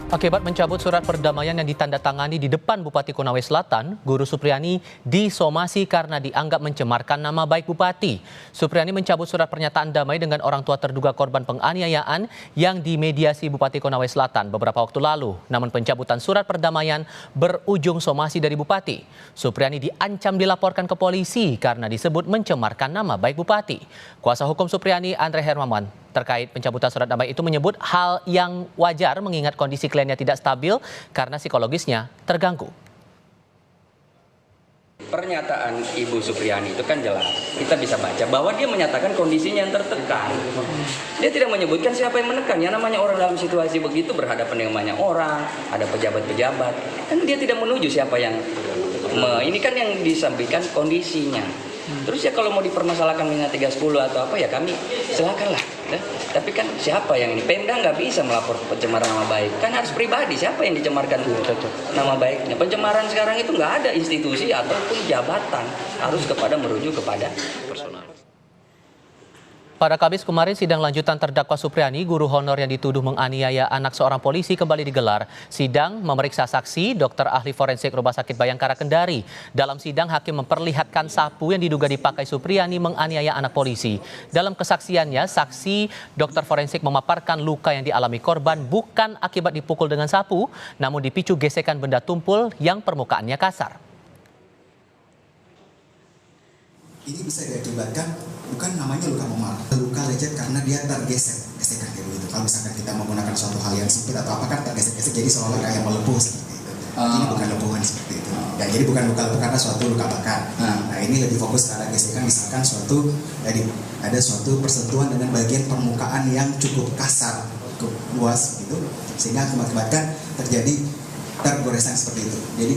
Akibat mencabut surat perdamaian yang ditandatangani di depan Bupati Konawe Selatan, Guru Supriani disomasi karena dianggap mencemarkan nama baik Bupati. Supriani mencabut surat pernyataan damai dengan orang tua terduga korban penganiayaan yang dimediasi Bupati Konawe Selatan beberapa waktu lalu. Namun pencabutan surat perdamaian berujung somasi dari Bupati. Supriani diancam dilaporkan ke polisi karena disebut mencemarkan nama baik Bupati. Kuasa hukum Supriani, Andre Hermawan, terkait pencabutan surat damai itu menyebut hal yang wajar mengingat kondisi kliennya tidak stabil karena psikologisnya terganggu. Pernyataan Ibu Supriani itu kan jelas. Kita bisa baca bahwa dia menyatakan kondisinya yang tertekan. Dia tidak menyebutkan siapa yang menekan. Ya namanya orang dalam situasi begitu berhadapan dengan banyak orang, ada pejabat-pejabat. Kan dia tidak menuju siapa yang ini kan yang disampaikan kondisinya. Terus ya kalau mau dipermasalahkan minat 310 atau apa ya kami silakanlah. Tapi kan siapa yang ini? Pemda nggak bisa melapor pencemaran nama baik. Kan harus pribadi. Siapa yang dicemarkan nama baiknya? Pencemaran sekarang itu nggak ada institusi ataupun jabatan. Harus merujuk kepada personal. Pada Kamis kemarin, sidang lanjutan terdakwa Supriani, guru honor yang dituduh menganiaya anak seorang polisi kembali digelar. Sidang memeriksa saksi, dokter ahli forensik Rumah Sakit Bayangkara Kendari. Dalam sidang, hakim memperlihatkan sapu yang diduga dipakai Supriani menganiaya anak polisi. Dalam kesaksiannya, saksi dokter forensik memaparkan luka yang dialami korban bukan akibat dipukul dengan sapu, namun dipicu gesekan benda tumpul yang permukaannya kasar. Ini bisa diakibatkan bukan namanya luka memar, luka lecet karena dia tergesek-gesekan kayak begitu. Kalau misalkan kita menggunakan suatu hal yang sempit atau apa kan tergesek-gesek jadi seolah kayak melepuh seperti itu. Ini bukan lepuhan seperti itu. Ya, jadi bukan luka lepuh karena suatu luka bakar. Nah ini lebih fokus ke arah gesekan, misalkan ada suatu persentuhan dengan bagian permukaan yang cukup kasar, cukup luas gitu, sehingga mengakibatkan terjadi tergoresan seperti itu. Jadi